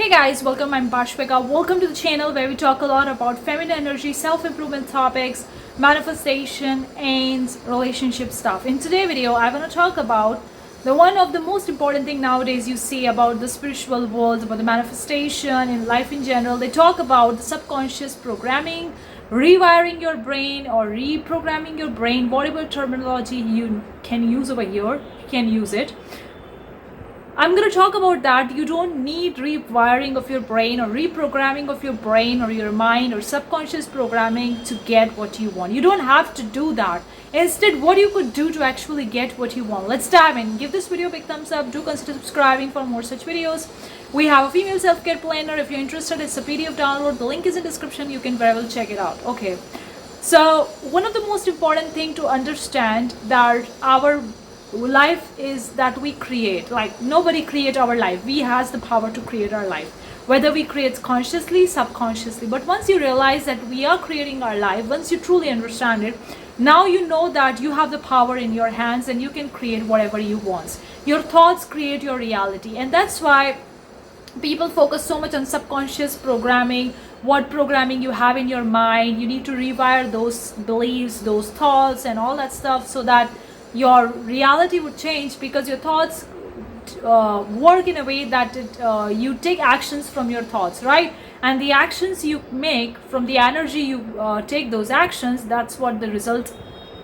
Hey guys, welcome. I'm Bashvika. Welcome to the channel where we talk a lot about feminine energy, self-improvement topics, manifestation, and relationship stuff. In today's video, I want to talk about the one of the most important thing nowadays you see about the spiritual world, about the manifestation in life in general. They talk about the subconscious programming, rewiring your brain or reprogramming your brain, whatever terminology you can use over here, you can use it. I'm going to talk about that. You don't need rewiring of your brain or reprogramming of your brain or your mind or subconscious programming to get what you want. You don't have to do that. Instead, what you could do to actually get what you want. Let's dive in. Give this video a big thumbs up. Do consider subscribing for more such videos. We have a female self-care planner. If you're interested, it's a PDF download. The link is in the description. You can very well check it out. Okay. So one of the most important thing to understand that our life is that we create. Like nobody create our life. We has the power to create our life, whether we create consciously, subconsciously. But once you realize that we are creating our life, once you truly understand it, now you know that you have the power in your hands and you can create whatever you want. Your thoughts create your reality, and that's why people focus so much on subconscious programming. What programming you have in your mind, you need to rewire those beliefs, those thoughts and all that stuff, so that your reality would change, because your thoughts work in a way that you take actions from your thoughts, right? And the actions you make from the energy you take those actions, that's what the result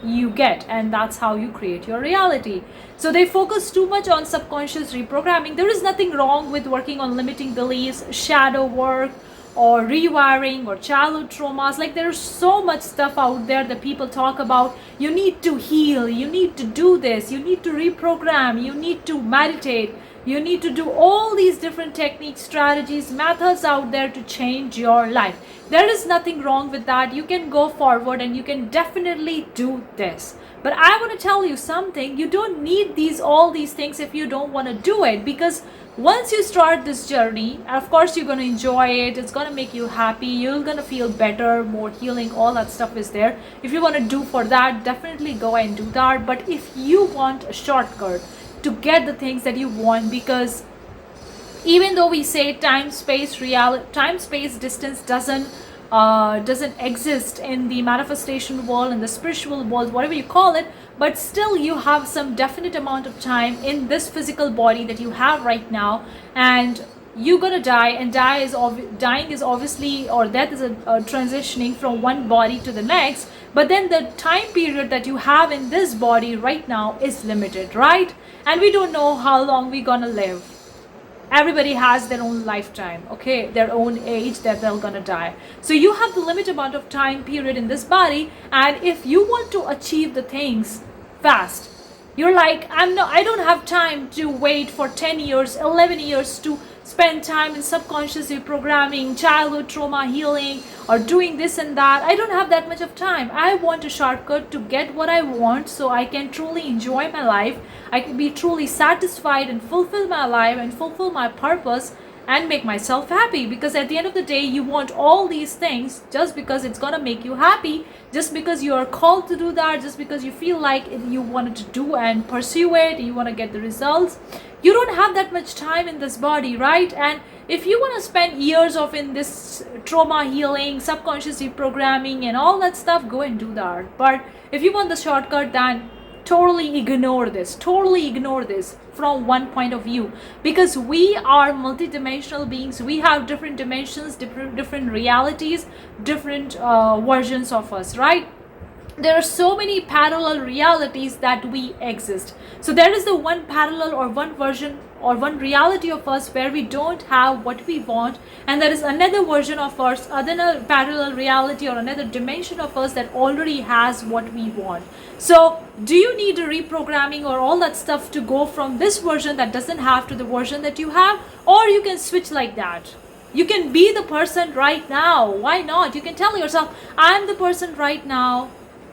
you get, and that's how you create your reality. So they focus too much on subconscious reprogramming. There is nothing wrong with working on limiting beliefs, shadow work, or rewiring, or childhood traumas. Like there's so much stuff out there that people talk about. You need to heal, you need to do this, you need to reprogram, you need to meditate, you need to do all these different techniques, strategies, methods out there to change your life. There is nothing wrong with that. You can go forward and you can definitely do this. But I want to tell you something. You don't need all these things if you don't want to do it, because once you start this journey, of course you're going to enjoy it. It's going to make you happy. You're going to feel better, more healing, all that stuff is there. If you want to do for that, definitely go and do that. But if you want a shortcut to get the things that you want, because even though we say time space distance doesn't exist in the manifestation world, in the spiritual world, whatever you call it, but still you have some definite amount of time in this physical body that you have right now, and you're gonna die. And dying is obviously, or death is a transitioning from one body to the next. But then the time period that you have in this body right now is limited, right? And we don't know how long we're gonna live. Everybody has their own lifetime, okay, their own age that they're gonna die. So you have the limited amount of time period in this body, and if you want to achieve the things fast, you're like, I don't have time to wait for 10 years, 11 years to spend time in subconscious programming, childhood trauma healing, or doing this and that. I don't have that much of time. I want a shortcut to get what I want, so I can truly enjoy my life. I can be truly satisfied and fulfill my life and fulfill my purpose and make myself happy. Because at the end of the day, you want all these things just because it's gonna make you happy, just because you are called to do that, just because you feel like you wanted to do and pursue it, you want to get the results. You don't have that much time in this body, right? And if you want to spend years of in this trauma healing, subconscious reprogramming and all that stuff, go and do that. But if you want the shortcut, then totally ignore this from one point of view, because we are multidimensional beings. We have different dimensions, different realities, different versions of us, right? There are so many parallel realities that we exist. So there is the one parallel or one version or one reality of us where we don't have what we want, and there is another version of us, another parallel reality or another dimension of us that already has what we want. So do you need a reprogramming or all that stuff to go from this version that doesn't have to the version that you have? Or you can switch like that. You can be the person right now. Why not? You can tell yourself, I'm the person right now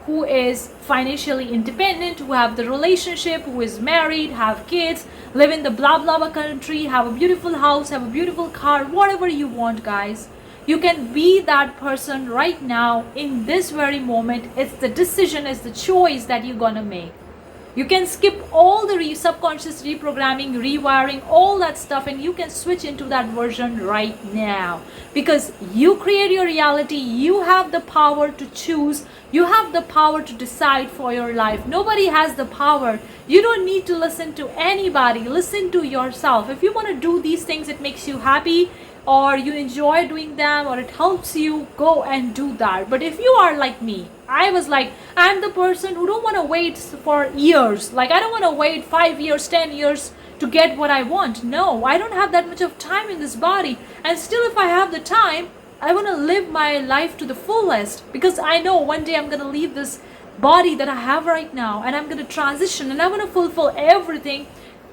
who is financially independent, who have the relationship, who is married, have kids, live in the blah blah blah country, have a beautiful house, have a beautiful car, whatever you want, guys. You can be that person right now in this very moment. It's the decision, it's the choice that you're gonna make. You can skip all the subconscious reprogramming, rewiring, all that stuff, and you can switch into that version right now. Because you create your reality, you have the power to choose, you have the power to decide for your life. Nobody has the power. You don't need to listen to anybody. Listen to yourself. If you want to do these things, it makes you happy, or you enjoy doing them, or it helps you, go and do that. But if you are like me, I was like, I'm the person who don't want to wait for years. Like, I don't want to wait 5 years, 10 years to get what I want. No, I don't have that much of time in this body. And still, if I have the time, I want to live my life to the fullest, because I know one day I'm going to leave this body that I have right now, and I'm going to transition, and I want to fulfill everything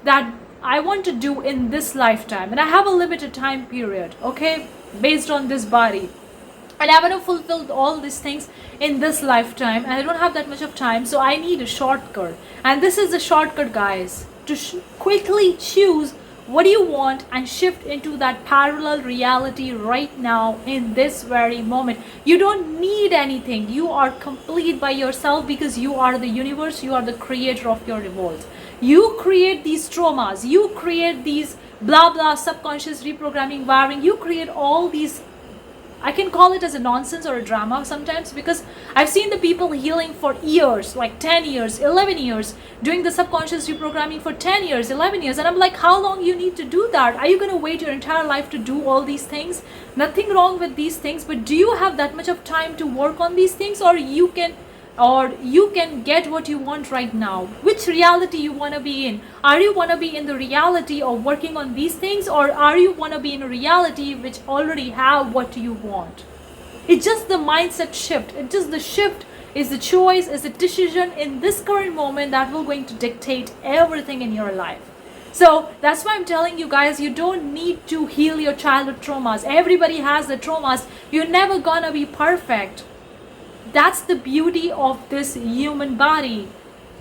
that I want to do in this lifetime. And I have a limited time period, okay, based on this body. And I want to fulfill all these things in this lifetime, and I don't have that much of time, so I need a shortcut. And this is the shortcut, guys, to quickly choose what do you want and shift into that parallel reality right now in this very moment. You don't need anything. You are complete by yourself, because you are the universe. You are the creator of your world. You create these traumas. You create these blah blah subconscious reprogramming, wiring. You create all these, I can call it as a nonsense or a drama sometimes, because I've seen the people healing for years, like 10 years, 11 years, doing the subconscious reprogramming for 10 years, 11 years. And I'm like, how long you need to do that? Are you going to wait your entire life to do all these things? Nothing wrong with these things, but do you have that much of time to work on these things? Or you can get what you want right now? Which reality you want to be in? Are you want to be in the reality of working on these things, or are you want to be in a reality which already have what you want? It's just the mindset shift. It's just the shift is the choice, is the decision in this current moment that will going to dictate everything in your life. So that's why I'm telling you guys, you don't need to heal your childhood traumas. Everybody has the traumas. You're never gonna be perfect. That's the beauty of this human body.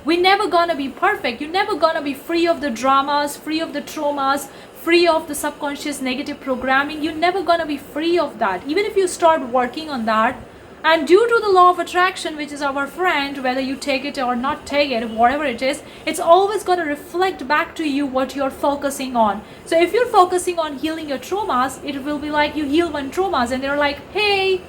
We're never gonna be perfect. You're never gonna be free of the dramas, free of the traumas, free of the subconscious negative programming. You're never gonna be free of that. Even if you start working on that, and due to the law of attraction, which is our friend, whether you take it or not take it, whatever it is, it's always gonna reflect back to you what you're focusing on. So if you're focusing on healing your traumas, it will be like you heal one traumas, and they're like, hey,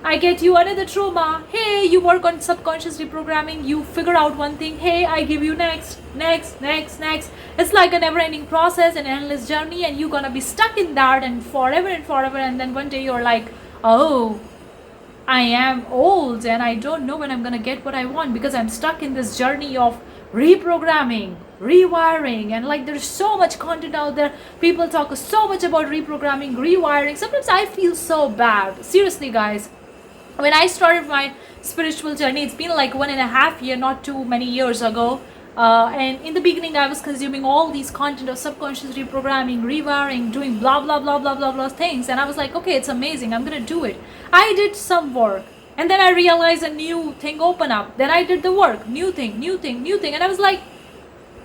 I get you another trauma. Hey, you work on subconscious reprogramming. You figure out one thing. Hey, I give you next. It's like a never-ending process, an endless journey, and you're gonna be stuck in that and forever. And then one day you're like, oh, I am old and I don't know when I'm gonna get what I want, because I'm stuck in this journey of reprogramming, rewiring, and like there's so much content out there. People talk so much about reprogramming, rewiring. Sometimes I feel so bad. Seriously, guys. When I started my spiritual journey, it's been like 1.5 years, not too many years ago. And in the beginning, I was consuming all these content of subconscious reprogramming, rewiring, doing blah, blah, blah, blah, blah, blah things. And I was like, okay, it's amazing. I'm going to do it. I did some work. And then I realized a new thing opened up. Then I did the work. New thing. And I was like,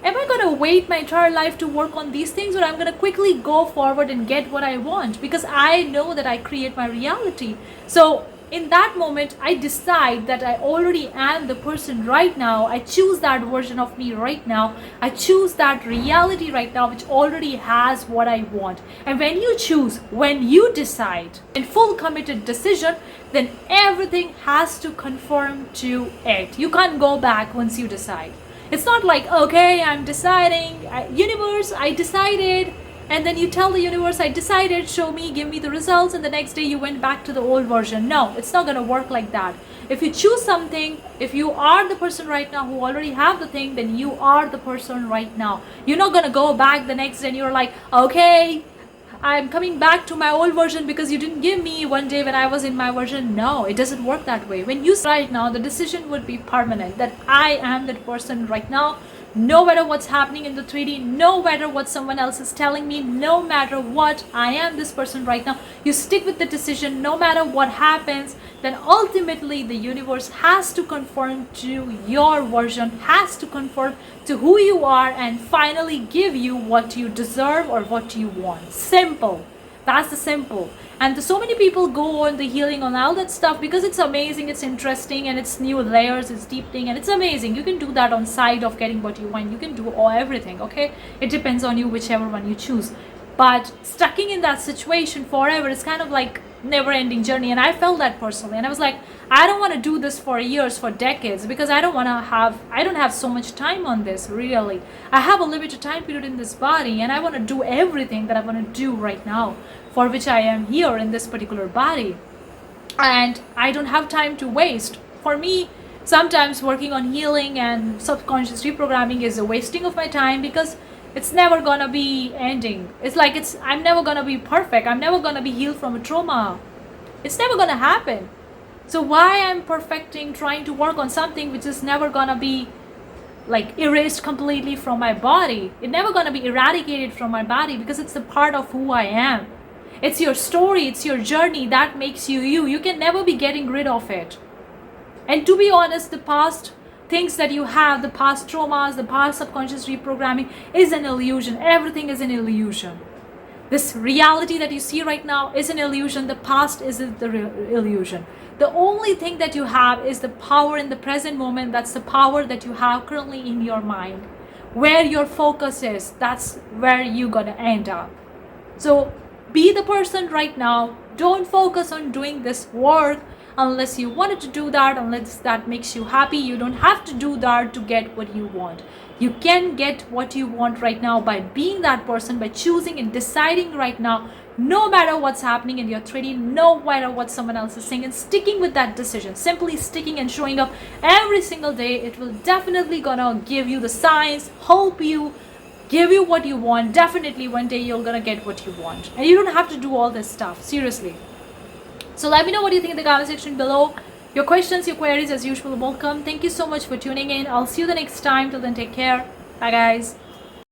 am I going to wait my entire life to work on these things, or I'm going to quickly go forward and get what I want? Because I know that I create my reality. So in that moment, I decide that I already am the person right now. I choose that version of me right now. I choose that reality right now, which already has what I want. And when you choose, when you decide in full committed decision, then everything has to conform to it. You can't go back once you decide. It's not like, okay, I'm deciding, universe, I decided. And then you tell the universe, I decided, show me, give me the results, and the next day you went back to the old version. No, it's not going to work like that. If you choose something, if you are the person right now who already have the thing, then you are the person right now. You're not going to go back the next day and you're like, okay, I'm coming back to my old version because you didn't give me one day when I was in my version. No, it doesn't work that way. When you right now, the decision would be permanent, that I am that person right now. No matter what's happening in the 3D, no matter what someone else is telling me, no matter what, I am this person right now. You stick with the decision no matter what happens, then ultimately the universe has to conform to your version, has to conform to who you are, and finally give you what you deserve or what you want. Simple. That's the simple. And so many people go on the healing on all that stuff because it's amazing, it's interesting, and it's new layers, it's deepening, and it's amazing. You can do that on side of getting what you want. You can do everything, okay? It depends on you, whichever one you choose. But stucking in that situation forever is kind of like never-ending journey, and I felt that personally. And I was like, I don't want to do this for years, for decades, because I don't have so much time on this, really. I have a limited time period in this body, and I want to do everything that I want to do right now, for which I am here in this particular body. And I don't have time to waste. For me, sometimes working on healing and subconscious reprogramming is a wasting of my time, because it's never gonna be ending. It's like I'm never gonna be perfect. I'm never gonna be healed from a trauma. It's never gonna happen. So why I'm perfecting, trying to work on something which is never gonna be like erased completely from my body? It's never gonna be eradicated from my body, because it's a part of who I am. It's your story, it's your journey that makes you you. You can never be getting rid of it. And to be honest, the past things that you have, the past traumas, the past subconscious reprogramming is an illusion. Everything is an illusion. This reality that you see right now is an illusion. The past is the illusion. The only thing that you have is the power in the present moment. That's the power that you have currently in your mind. Where your focus is, that's where you're gonna end up. So be the person right now. Don't focus on doing this work unless you wanted to do that, unless that makes you happy. You don't have to do that to get what you want. You can get what you want right now by being that person, by choosing and deciding right now, no matter what's happening in your 3D, no matter what someone else is saying, and sticking with that decision. Simply sticking and showing up every single day. It will definitely gonna give you the signs, help you, give you what you want. Definitely one day you're gonna get what you want, and you don't have to do all this stuff, seriously. So let me know what you think in the comment section below. Your questions, your queries, as usual, welcome. Thank you so much for tuning in. I'll see you the next time. Till then, take care. Bye, guys.